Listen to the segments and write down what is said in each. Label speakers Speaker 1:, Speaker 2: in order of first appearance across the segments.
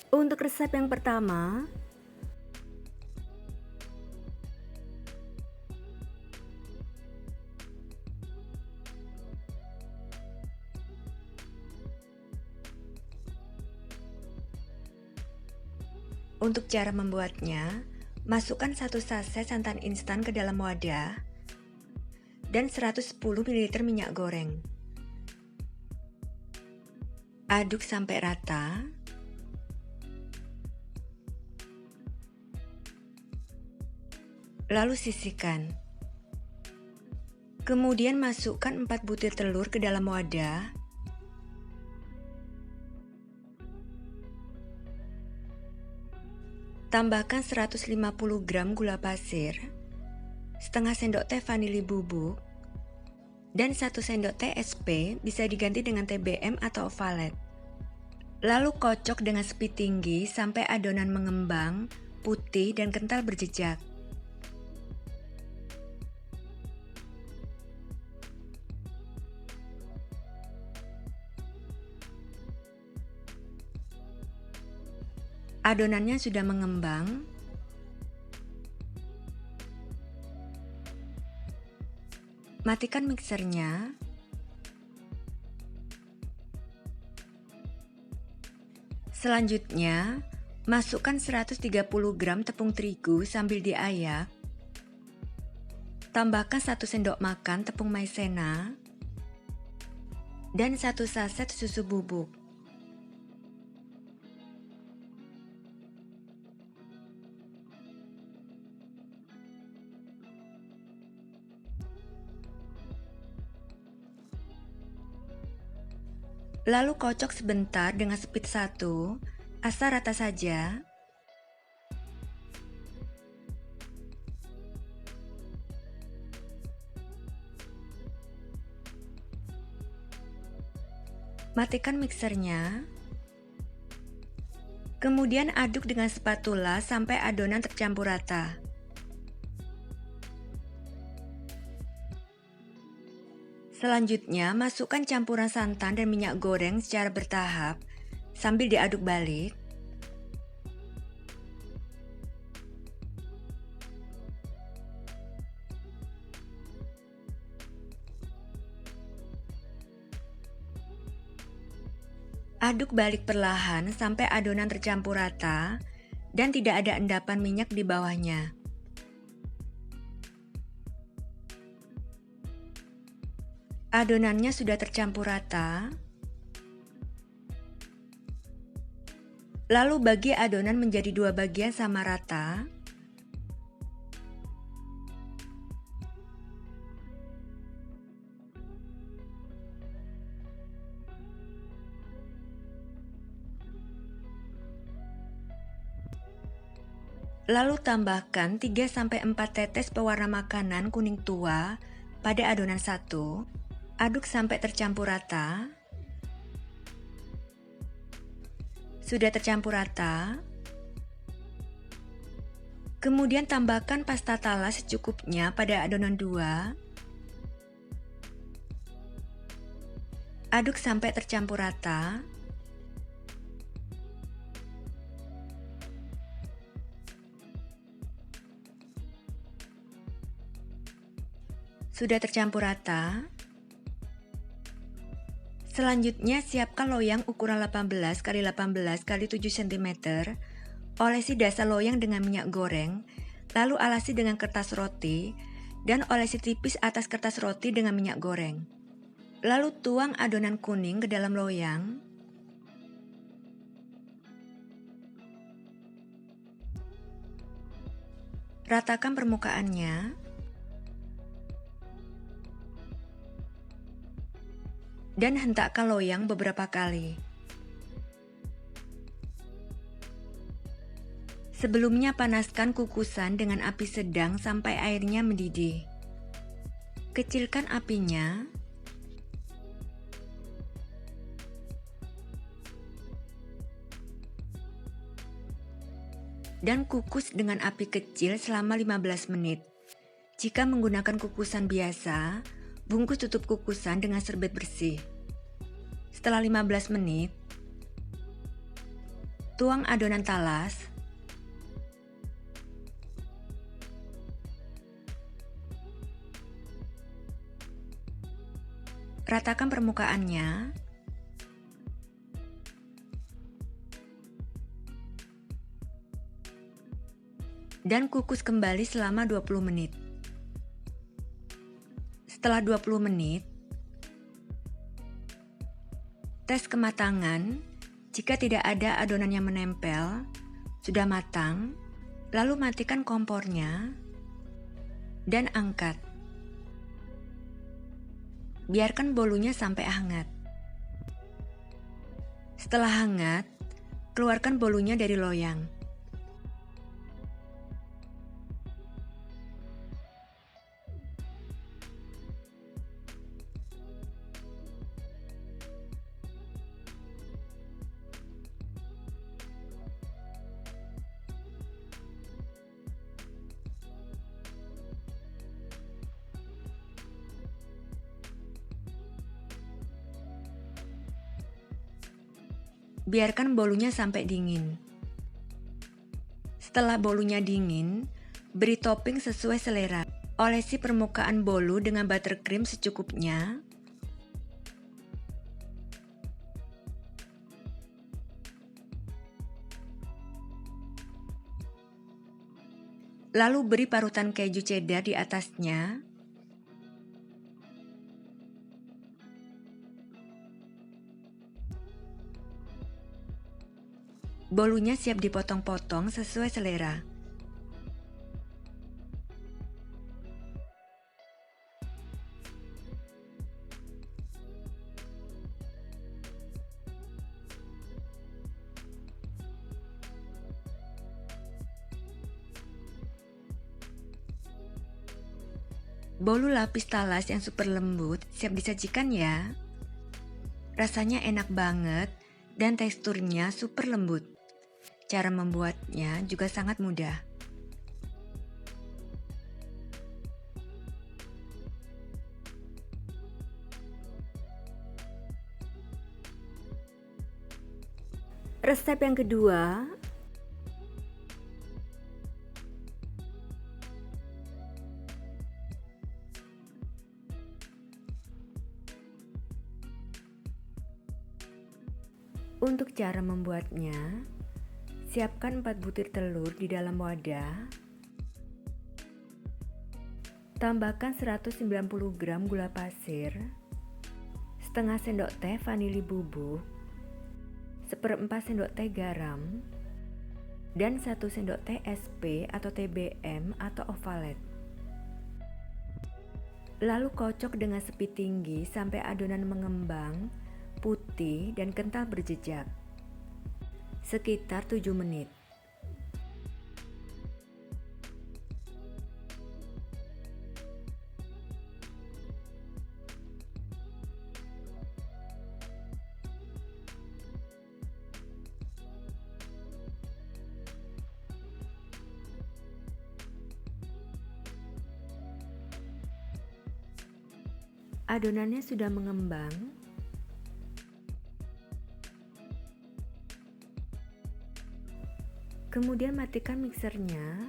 Speaker 1: Untuk resep yang pertama,
Speaker 2: untuk cara membuatnya, masukkan 1 saset santan instan ke dalam wadah dan 110 ml minyak goreng. Aduk sampai rata. Lalu sisihkan. Kemudian masukkan 4 butir telur ke dalam wadah. Tambahkan 150 gram gula pasir, setengah sendok teh vanili bubuk, dan 1 sendok teh SP bisa diganti dengan TBM atau ovalet. Lalu kocok dengan speed tinggi sampai adonan mengembang, putih, dan kental berjejak. Adonannya sudah mengembang. Matikan mixernya. Selanjutnya, masukkan 130 gram tepung terigu sambil diayak. Tambahkan 1 sendok makan tepung maizena dan 1 saset susu bubuk. Lalu kocok sebentar dengan speed 1, asal rata saja. Matikan mixernya. Kemudian aduk dengan spatula sampai adonan tercampur rata. Selanjutnya, masukkan campuran santan dan minyak goreng secara bertahap sambil diaduk balik. Aduk balik perlahan sampai adonan tercampur rata dan tidak ada endapan minyak di bawahnya. Adonannya sudah tercampur rata. Lalu bagi adonan menjadi 2 bagian sama rata. Lalu tambahkan 3-4 tetes pewarna makanan kuning tua pada adonan 1. Aduk sampai tercampur rata. Sudah tercampur rata. Kemudian tambahkan pasta tala secukupnya pada adonan 2. Aduk sampai tercampur rata. Sudah tercampur rata. Selanjutnya siapkan loyang ukuran 18 x 18 x 7 cm. Olesi dasar loyang dengan minyak goreng, lalu alasi dengan kertas roti, dan olesi tipis atas kertas roti dengan minyak goreng. Lalu tuang adonan kuning ke dalam loyang. Ratakan permukaannya. Dan hentakkan loyang beberapa kali. Sebelumnya panaskan kukusan dengan api sedang sampai airnya mendidih. Kecilkan apinya. Dan kukus dengan api kecil selama 15 menit. Jika menggunakan kukusan biasa, bungkus tutup kukusan dengan serbet bersih. Setelah 15 menit, Tuang adonan talas. Ratakan permukaannya. Dan kukus kembali selama 20 menit. Setelah 20 menit, tes kematangan. Jika tidak ada adonan yang menempel, sudah matang, lalu matikan kompornya dan angkat. Biarkan bolunya sampai hangat. Setelah hangat, keluarkan bolunya dari loyang. Biarkan bolunya sampai dingin. Setelah bolunya dingin, beri topping sesuai selera. Olesi permukaan bolu dengan buttercream secukupnya. Lalu beri parutan keju cheddar di atasnya. Bolunya siap dipotong-potong sesuai selera. Bolu lapis talas yang super lembut siap disajikan ya. Rasanya enak banget dan teksturnya super lembut. Cara membuatnya juga sangat mudah.
Speaker 1: Resep yang kedua, untuk cara membuatnya, siapkan 4 butir telur di dalam wadah. Tambahkan 190 gram gula pasir, setengah sendok teh vanili bubuk, 1/4 sendok teh garam, dan 1 sendok teh SP atau TBM atau ovalet. Lalu kocok dengan sepi tinggi sampai adonan mengembang, putih dan kental berjejak. Sekitar 7 menit. Adonannya sudah mengembang. Kemudian matikan mixernya.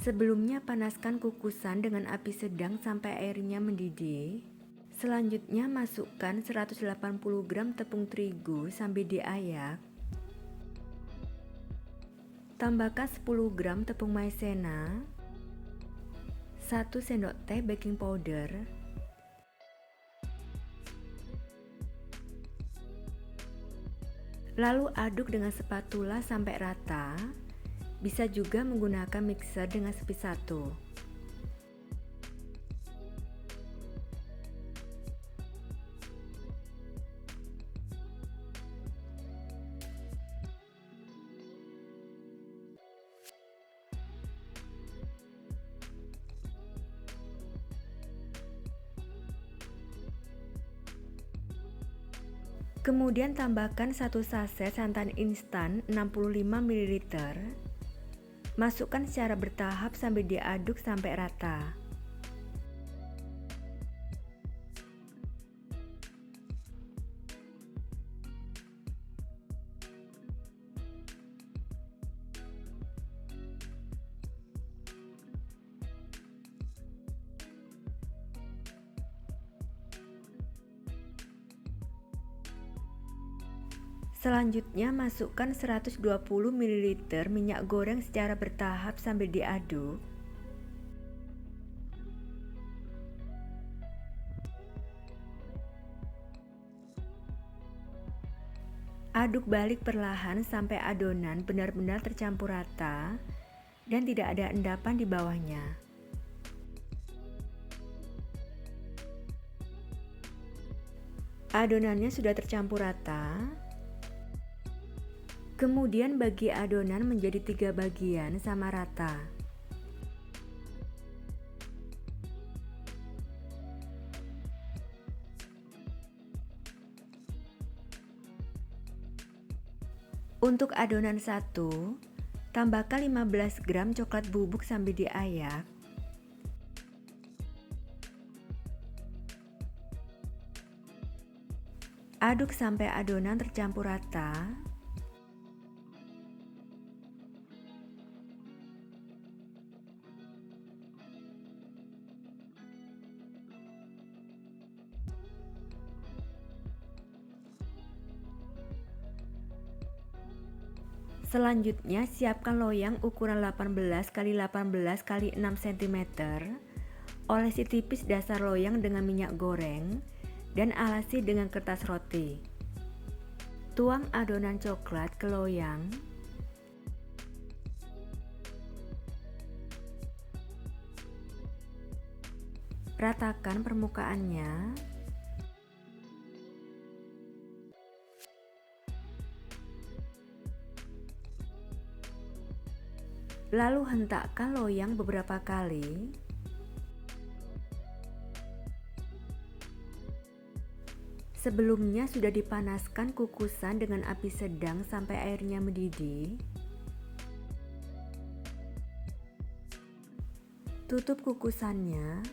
Speaker 1: Sebelumnya panaskan kukusan dengan api sedang sampai airnya mendidih. Selanjutnya masukkan 180 gram tepung terigu sambil diayak. Tambahkan 10 gram tepung maizena, 1 sendok teh baking powder, lalu aduk dengan spatula sampai rata. Bisa juga menggunakan mixer dengan speed 1. Kemudian tambahkan 1 saset santan instan 65 ml. Masukkan secara bertahap sambil diaduk sampai rata. Selanjutnya masukkan 120 ml minyak goreng secara bertahap sambil diaduk. Aduk balik perlahan sampai adonan benar-benar tercampur rata dan tidak ada endapan di bawahnya. Adonannya sudah tercampur rata. Kemudian bagi adonan menjadi 3 bagian sama rata. Untuk adonan 1, tambahkan 15 gram coklat bubuk sambil diayak. Aduk sampai adonan tercampur rata. Selanjutnya siapkan loyang ukuran 18 x 18 x 6 cm. Olesi tipis dasar loyang dengan minyak goreng dan alasi dengan kertas roti. Tuang adonan coklat ke loyang. Ratakan permukaannya. Lalu hentakkan loyang beberapa kali. Sebelumnya sudah dipanaskan kukusan dengan api sedang sampai airnya mendidih. Tutup kukusannya.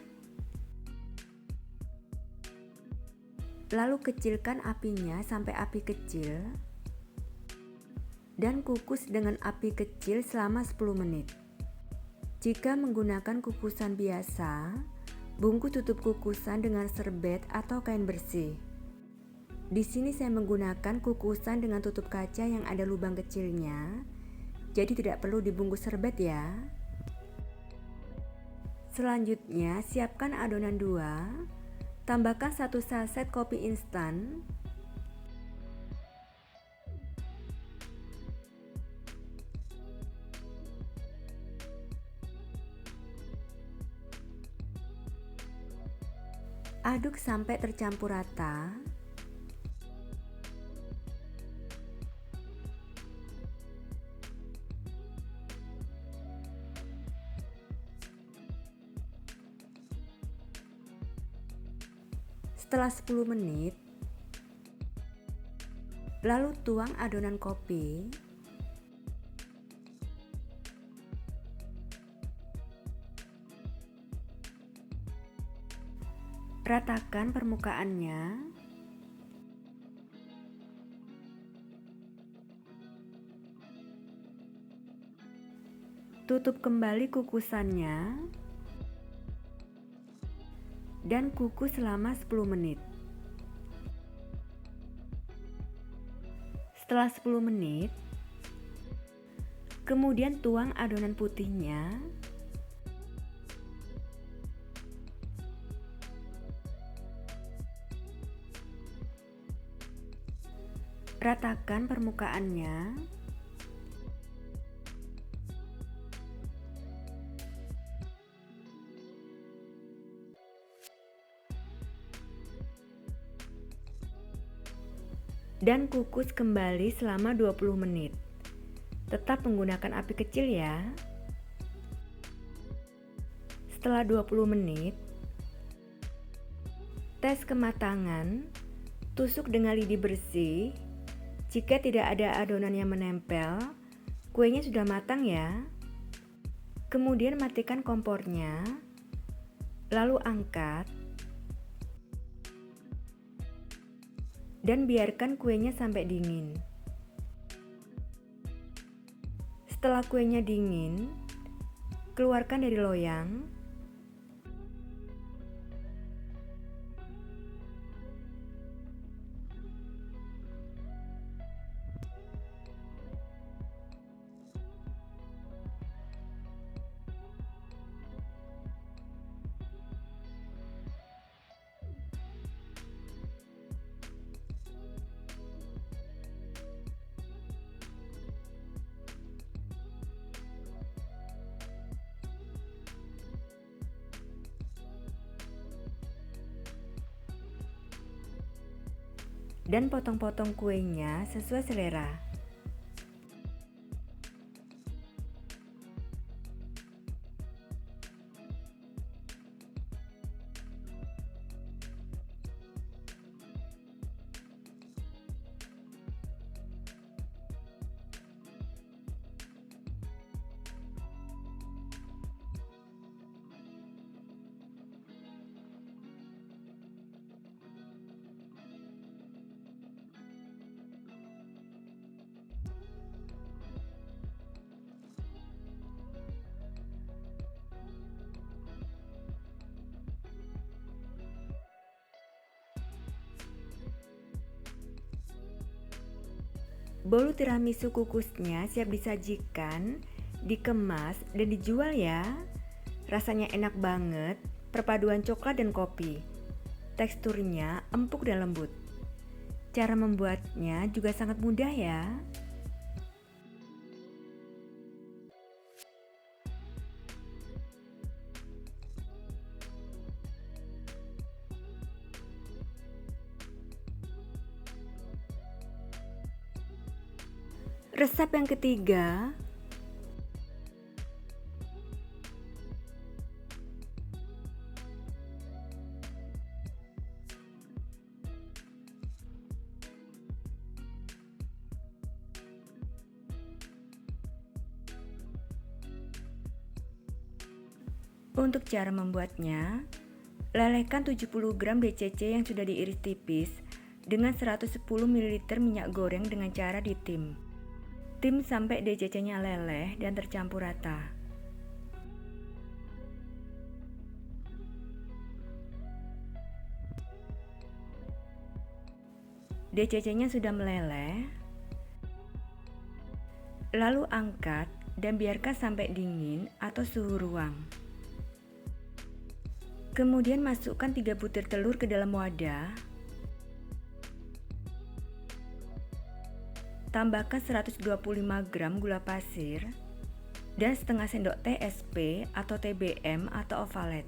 Speaker 1: Lalu kecilkan apinya sampai api kecil. Dan kukus dengan api kecil selama 10 menit. Jika menggunakan kukusan biasa, bungkus tutup kukusan dengan serbet atau kain bersih. Di sini saya menggunakan kukusan dengan tutup kaca yang ada lubang kecilnya, jadi tidak perlu dibungkus serbet ya. Selanjutnya, siapkan adonan 2, tambahkan 1 saset kopi instan. Aduk sampai tercampur rata. Setelah 10 menit, lalu tuang adonan kopi. Ratakan permukaannya. Tutup kembali kukusannya dan kukus selama 10 menit. Setelah 10 menit, kemudian tuang adonan putihnya. Ratakan permukaannya. Dan kukus kembali selama 20 menit. Tetap menggunakan api kecil ya. Setelah 20 menit, tes kematangan, tusuk dengan lidi bersih. Jika tidak ada adonan yang menempel, kuenya sudah matang ya. Kemudian matikan kompornya, lalu angkat, dan biarkan kuenya sampai dingin. Setelah kuenya dingin, keluarkan dari loyang. dan potong-potong kuenya sesuai selera. Bolu tiramisu kukusnya siap disajikan, dikemas, dan dijual ya. Rasanya enak banget, perpaduan coklat dan kopi. Teksturnya empuk dan lembut. Cara membuatnya juga sangat mudah ya. Resep yang ketiga, untuk cara membuatnya, lelehkan 70 gram DCC yang sudah diiris tipis dengan 110 ml minyak goreng dengan cara ditim. Tim sampai DCC-nya leleh dan tercampur rata. DCC-nya sudah meleleh, lalu angkat dan biarkan sampai dingin atau suhu ruang. Kemudian masukkan 3 butir telur ke dalam wadah. Tambahkan 125 gram gula pasir dan setengah sendok teh SP atau TBM atau ovalet.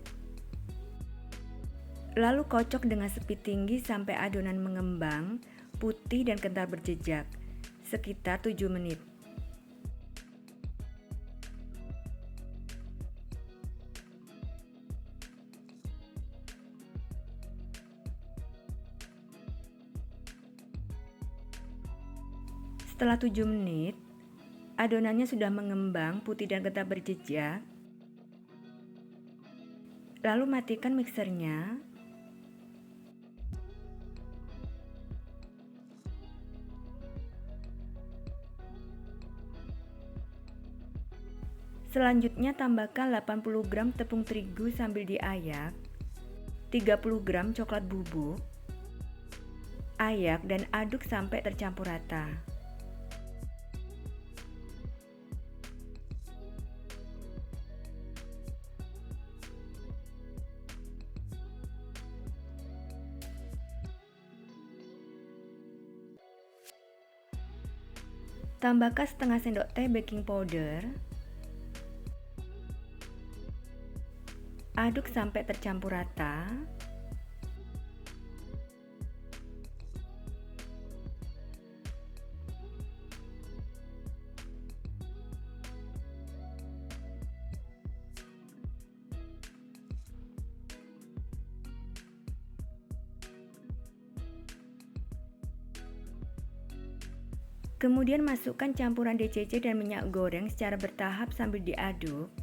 Speaker 1: Lalu kocok dengan speed tinggi sampai adonan mengembang, putih dan kental berjejak, sekitar 7 menit. Setelah 7 menit, adonannya sudah mengembang, putih dan kental berjejak. Lalu matikan mixernya. Selanjutnya tambahkan 80 gram tepung terigu sambil diayak, 30 gram coklat bubuk, ayak dan aduk sampai tercampur rata. Tambahkan setengah sendok teh baking powder. Aduk sampai tercampur rata. Kemudian masukkan campuran DCC dan minyak goreng secara bertahap sambil diaduk.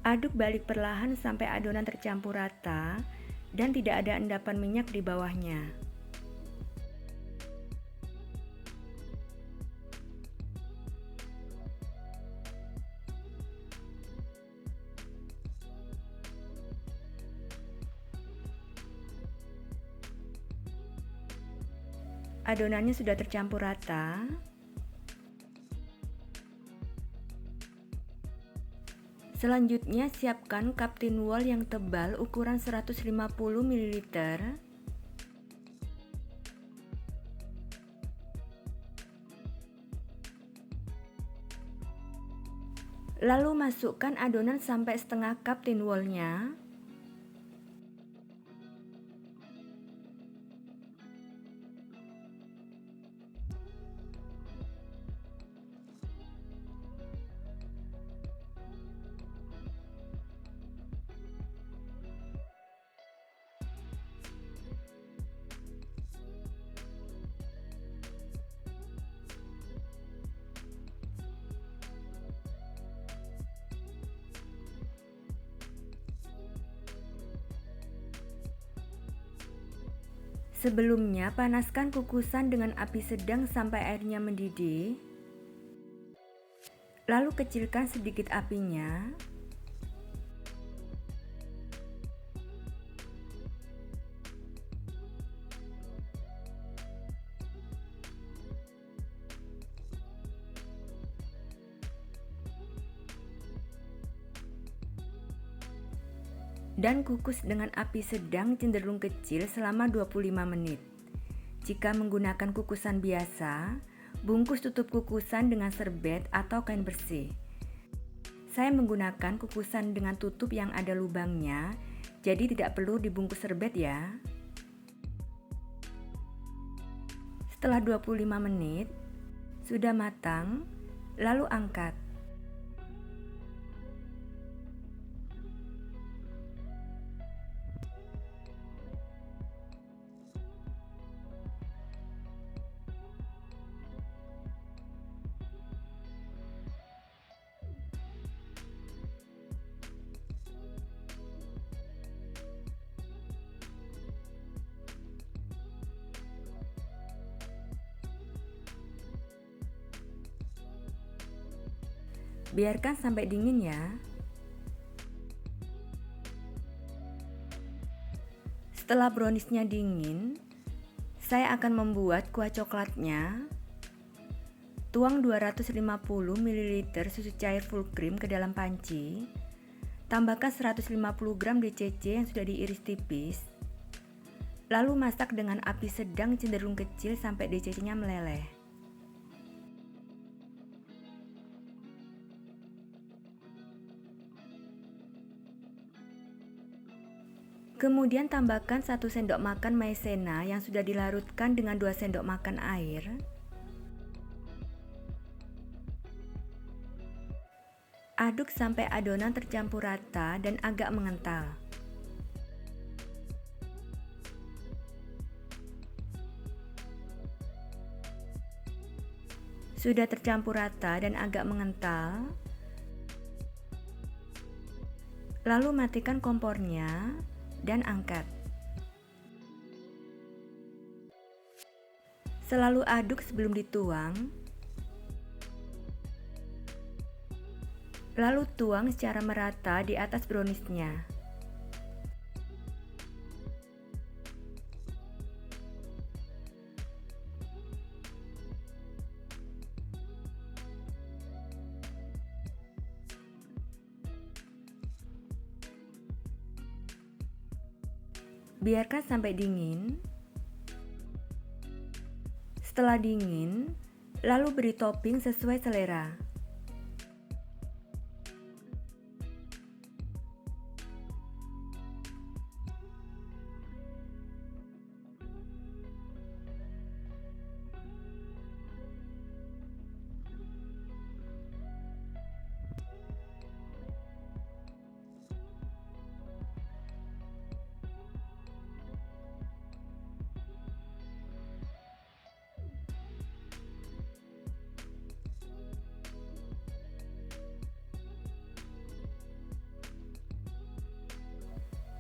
Speaker 1: Aduk balik perlahan sampai adonan tercampur rata dan tidak ada endapan minyak di bawahnya. Adonannya sudah tercampur rata. Selanjutnya siapkan cup tin wall yang tebal ukuran 150 ml. Lalu masukkan adonan sampai setengah cup tin wall-nya. Sebelumnya, panaskan kukusan dengan api sedang sampai airnya mendidih. Lalu kecilkan sedikit apinya. Dan kukus dengan api sedang cenderung kecil selama 25 menit. Jika menggunakan kukusan biasa, bungkus tutup kukusan dengan serbet atau kain bersih. Saya menggunakan kukusan dengan tutup yang ada lubangnya, jadi tidak perlu dibungkus serbet ya. Setelah 25 menit, sudah matang, lalu angkat. Biarkan sampai dingin ya. Setelah browniesnya dingin, saya akan membuat kuah coklatnya. Tuang 250 ml susu cair full cream ke dalam panci. Tambahkan 150 gram DCC yang sudah diiris tipis. Lalu masak dengan api sedang cenderung kecil sampai DCC-nya meleleh. Kemudian tambahkan 1 sendok makan maizena yang sudah dilarutkan dengan 2 sendok makan air. Aduk sampai adonan tercampur rata dan agak mengental. Sudah tercampur rata dan agak mengental, lalu matikan kompornya dan angkat. Selalu aduk sebelum dituang. Lalu tuang secara merata di atas browniesnya. Biarkan sampai dingin. Setelah dingin, lalu beri topping sesuai selera.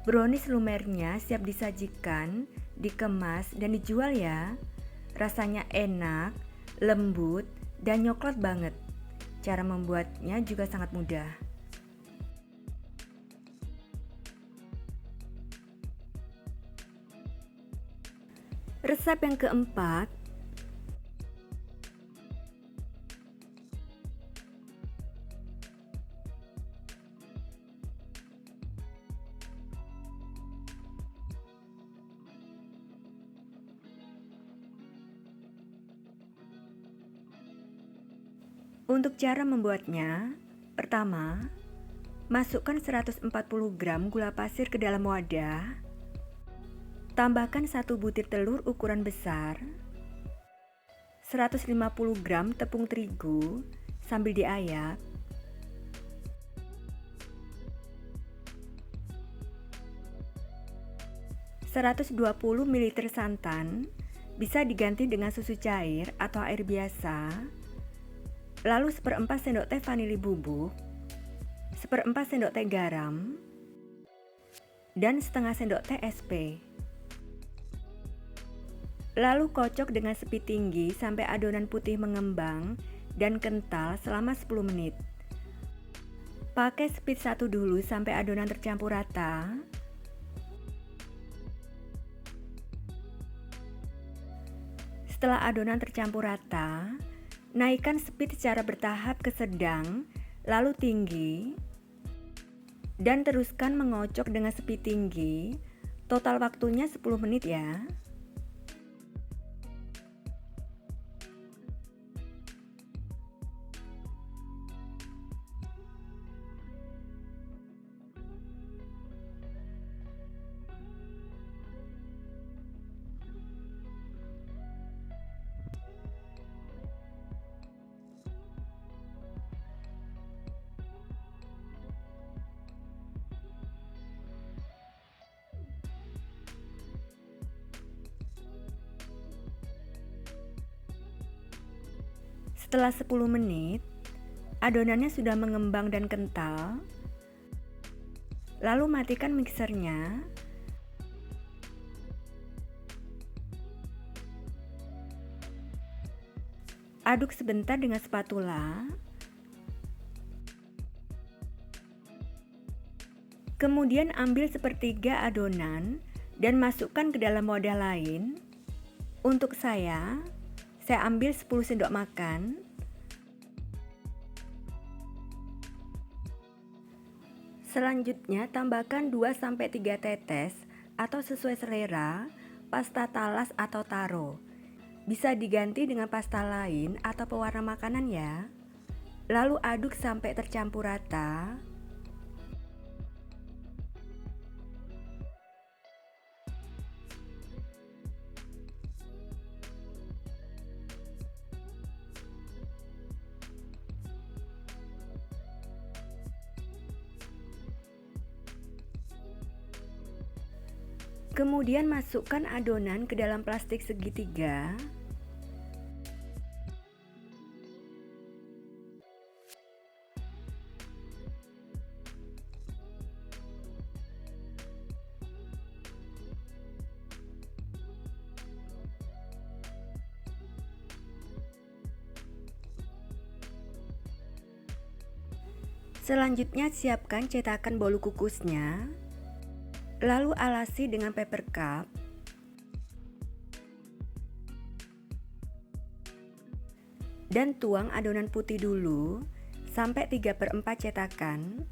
Speaker 1: Brownies lumernya siap disajikan, dikemas, dan dijual ya. Rasanya enak, lembut, dan coklat banget. Cara membuatnya juga sangat mudah. Resep yang keempat, Untuk cara membuatnya, pertama, masukkan 140 gram gula pasir ke dalam wadah. Tambahkan 1 butir telur ukuran besar, 150 gram tepung terigu sambil diayak, 120 ml santan, bisa diganti dengan susu cair atau air biasa, lalu 1/4 sendok teh vanili bubuk, 1/4 sendok teh garam, dan setengah sendok teh SP. Lalu kocok dengan speed tinggi sampai adonan putih mengembang dan kental selama 10 menit. Pakai speed 1 dulu sampai adonan tercampur rata. Setelah adonan tercampur rata, naikkan speed secara bertahap ke sedang, lalu tinggi, dan teruskan mengocok dengan speed tinggi. Total waktunya 10 menit ya. Setelah 10 menit, adonannya sudah mengembang dan kental. Lalu matikan mixernya. Aduk sebentar dengan spatula. Kemudian ambil sepertiga adonan dan masukkan ke dalam wadah lain. Untuk saya ambil 10 sendok makan. Selanjutnya tambahkan 2-3 tetes atau sesuai selera pasta talas atau taro. Bisa diganti dengan pasta lain atau pewarna makanan ya. Lalu aduk sampai tercampur rata. Kemudian masukkan adonan ke dalam plastik segitiga. Selanjutnya siapkan cetakan bolu kukusnya. Lalu alasi dengan paper cup. Dan tuang adonan putih dulu sampai 3/4 cetakan.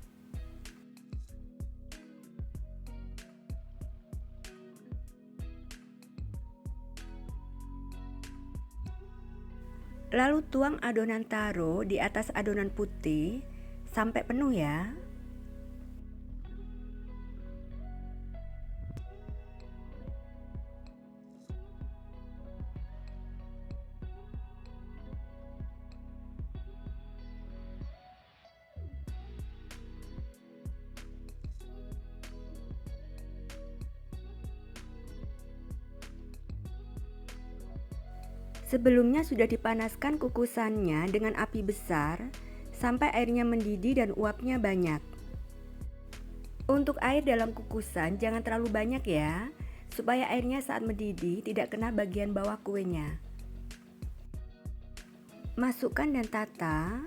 Speaker 1: Lalu tuang adonan taro di atas adonan putih sampai penuh ya. Sebelumnya sudah dipanaskan kukusannya dengan api besar sampai airnya mendidih dan uapnya banyak. Untuk air dalam kukusan jangan terlalu banyak ya, supaya airnya saat mendidih tidak kena bagian bawah kuenya. Masukkan dan tata,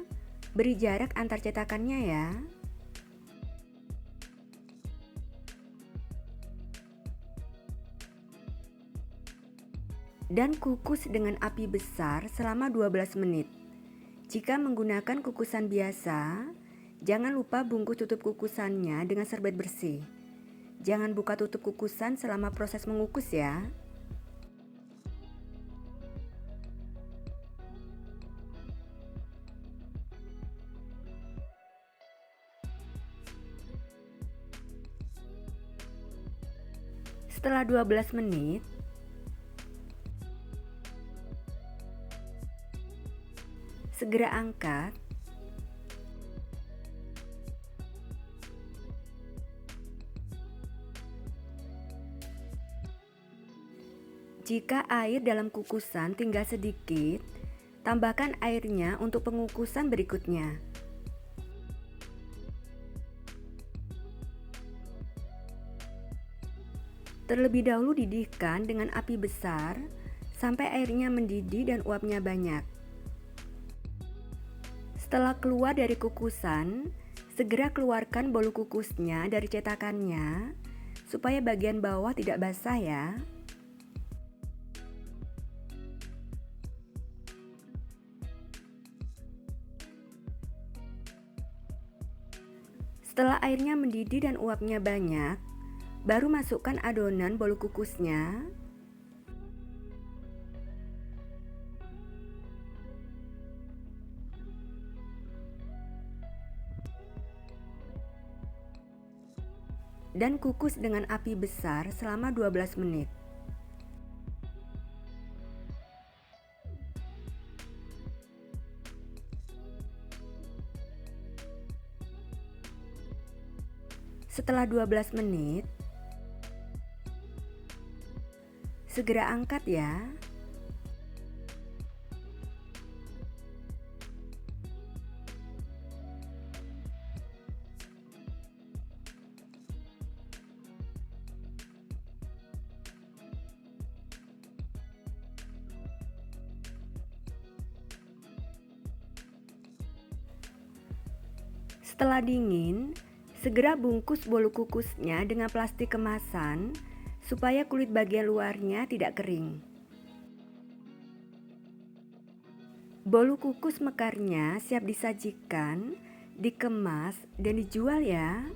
Speaker 1: beri jarak antar cetakannya ya. Dan kukus dengan api besar selama 12 menit. Jika menggunakan kukusan biasa, jangan lupa bungkus tutup kukusannya dengan serbet bersih. Jangan buka tutup kukusan selama proses mengukus ya. Setelah 12 menit, segera angkat. Jika air dalam kukusan tinggal sedikit, tambahkan airnya untuk pengukusan berikutnya. Terlebih dahulu didihkan dengan api besar sampai airnya mendidih dan uapnya banyak. Setelah keluar dari kukusan, segera keluarkan bolu kukusnya dari cetakannya supaya bagian bawah tidak basah ya. Setelah airnya mendidih dan uapnya banyak, baru masukkan adonan bolu kukusnya. Dan kukus dengan api besar selama 12 menit. Setelah 12 menit, segera angkat ya. Setelah dingin, segera bungkus bolu kukusnya dengan plastik kemasan supaya kulit bagian luarnya tidak kering. Bolu kukus mekarnya siap disajikan, dikemas, dan dijual ya.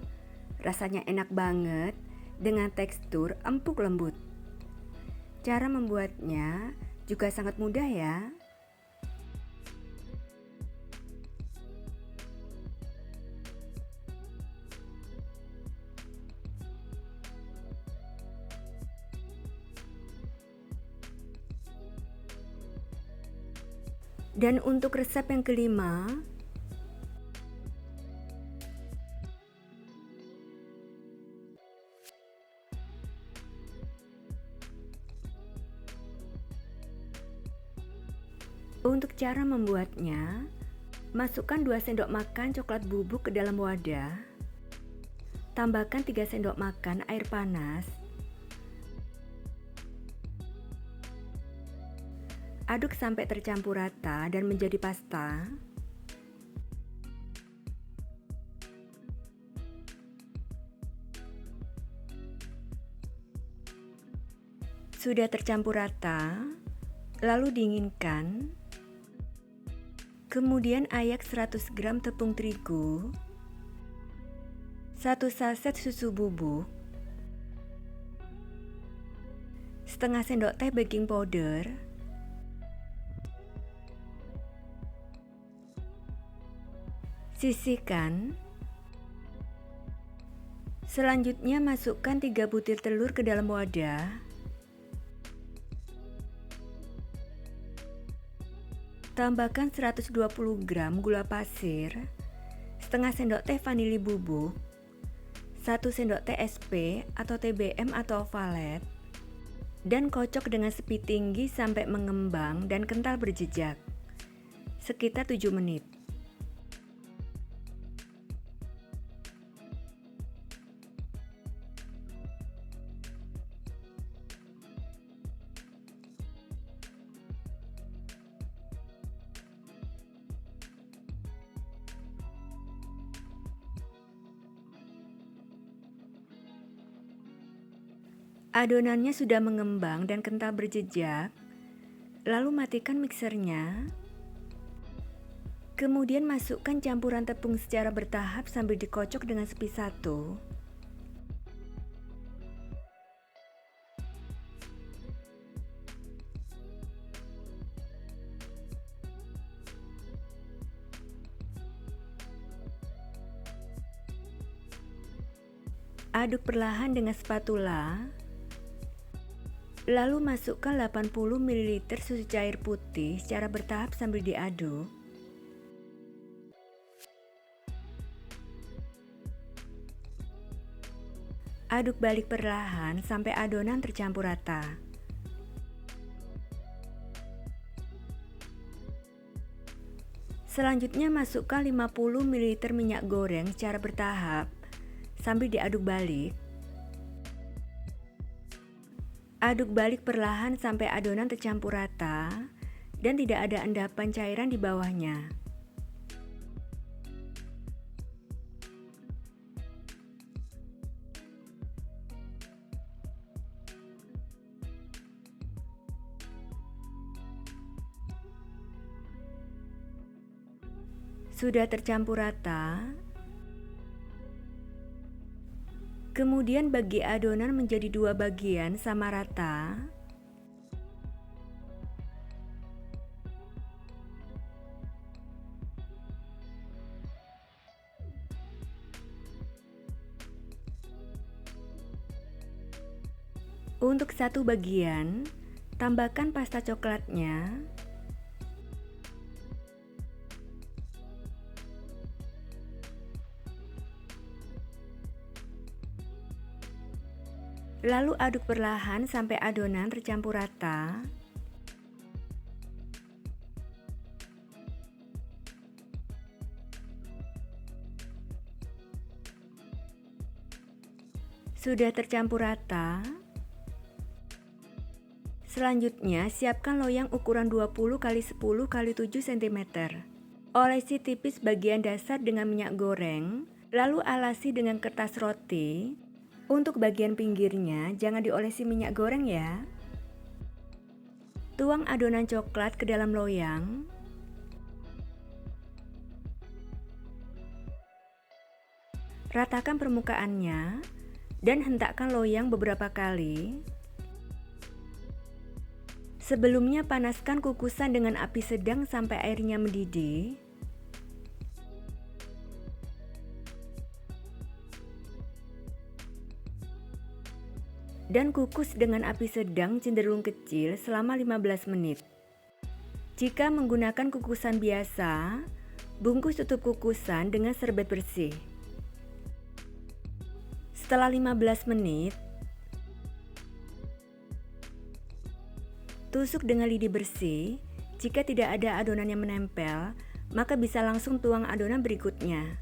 Speaker 1: Rasanya enak banget dengan tekstur empuk lembut. Cara membuatnya juga sangat mudah ya. Dan untuk resep yang kelima, untuk cara membuatnya, masukkan 2 sendok makan coklat bubuk ke dalam wadah. Tambahkan 3 sendok makan air panas. Aduk sampai tercampur rata dan menjadi pasta. Sudah tercampur rata, lalu dinginkan. Kemudian ayak 100 gram tepung terigu, 1 saset susu bubuk, setengah sendok teh baking powder, sisihkan. Selanjutnya masukkan 3 butir telur ke dalam wadah. Tambahkan 120 gram gula pasir, setengah sendok teh vanili bubuk, 1 sendok teh SP atau TBM atau ovalet, dan kocok dengan speed tinggi sampai mengembang dan kental berjejak, sekitar 7 menit. Adonannya sudah mengembang dan kental berjejak, lalu matikan mixernya. Kemudian masukkan campuran tepung secara bertahap sambil dikocok dengan speed 1. Aduk perlahan dengan spatula. Lalu masukkan 80 ml susu cair putih secara bertahap sambil diaduk. Aduk balik perlahan sampai adonan tercampur rata. Selanjutnya masukkan 50 ml minyak goreng secara bertahap sambil diaduk balik. Aduk balik perlahan sampai adonan tercampur rata dan tidak ada endapan cairan di bawahnya. Sudah tercampur rata, kemudian bagi adonan menjadi 2 bagian sama rata. Untuk satu bagian, tambahkan pasta coklatnya. Lalu aduk perlahan sampai adonan tercampur rata. Sudah tercampur rata. Selanjutnya, siapkan loyang ukuran 20 x 10 x 7 cm. Olesi tipis bagian dasar dengan minyak goreng, lalu alasi dengan kertas roti. Untuk bagian pinggirnya, jangan diolesi minyak goreng ya. Tuang adonan coklat ke dalam loyang. Ratakan permukaannya dan hentakkan loyang beberapa kali. Sebelumnya panaskan kukusan dengan api sedang sampai airnya mendidih. Dan kukus dengan api sedang cenderung kecil selama 15 menit. Jika menggunakan kukusan biasa, bungkus tutup kukusan dengan serbet bersih. Setelah 15 menit, tusuk dengan lidi bersih. Jika tidak ada adonan yang menempel, maka bisa langsung tuang adonan berikutnya.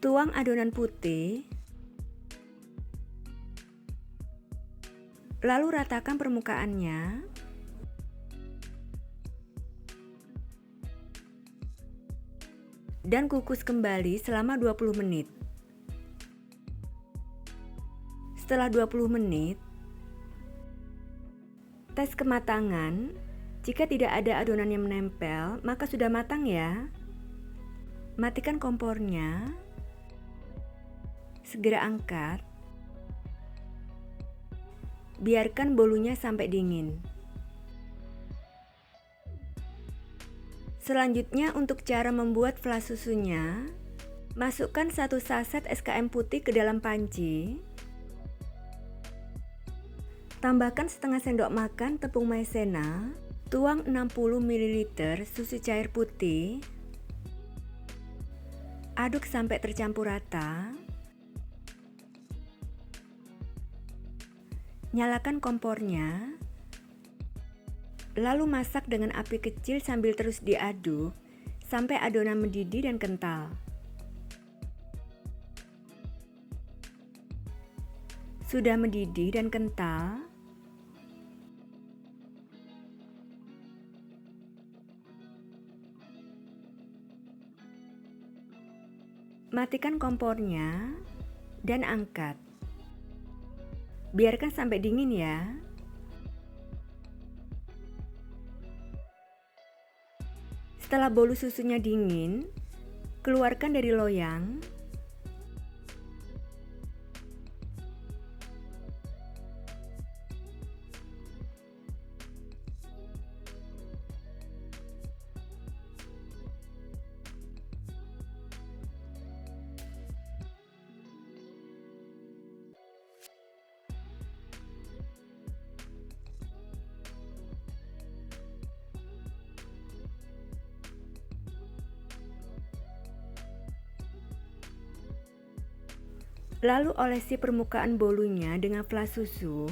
Speaker 1: Tuang adonan putih. Lalu ratakan permukaannya. Dan kukus kembali selama 20 menit. Setelah 20 menit, tes kematangan. Jika tidak ada adonan yang menempel, maka sudah matang ya. Matikan kompornya. Segera angkat. Biarkan bolunya sampai dingin. Selanjutnya untuk cara membuat flas susunya, masukkan 1 saset SKM putih ke dalam panci. Tambahkan setengah sendok makan tepung maizena. Tuang 60 ml susu cair putih. Aduk sampai tercampur rata. Nyalakan kompornya, lalu masak dengan api kecil sambil terus diaduk sampai adonan mendidih dan kental. Sudah mendidih dan kental, matikan kompornya dan angkat. Biarkan sampai dingin ya. Setelah bolu susunya dingin, keluarkan dari loyang. Lalu olesi permukaan bolunya dengan flas susu.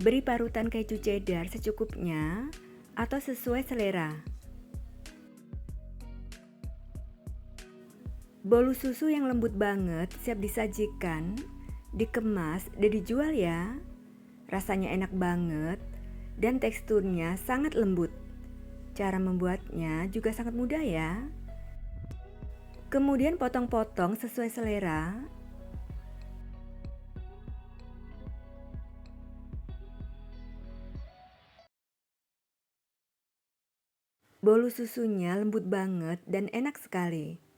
Speaker 1: Beri parutan keju cheddar secukupnya atau sesuai selera. Bolu susu yang lembut banget siap disajikan, dikemas dan dijual ya. Rasanya enak banget dan teksturnya sangat lembut. Cara membuatnya juga sangat mudah ya. Kemudian potong-potong sesuai selera. Bolu susunya lembut banget dan enak sekali.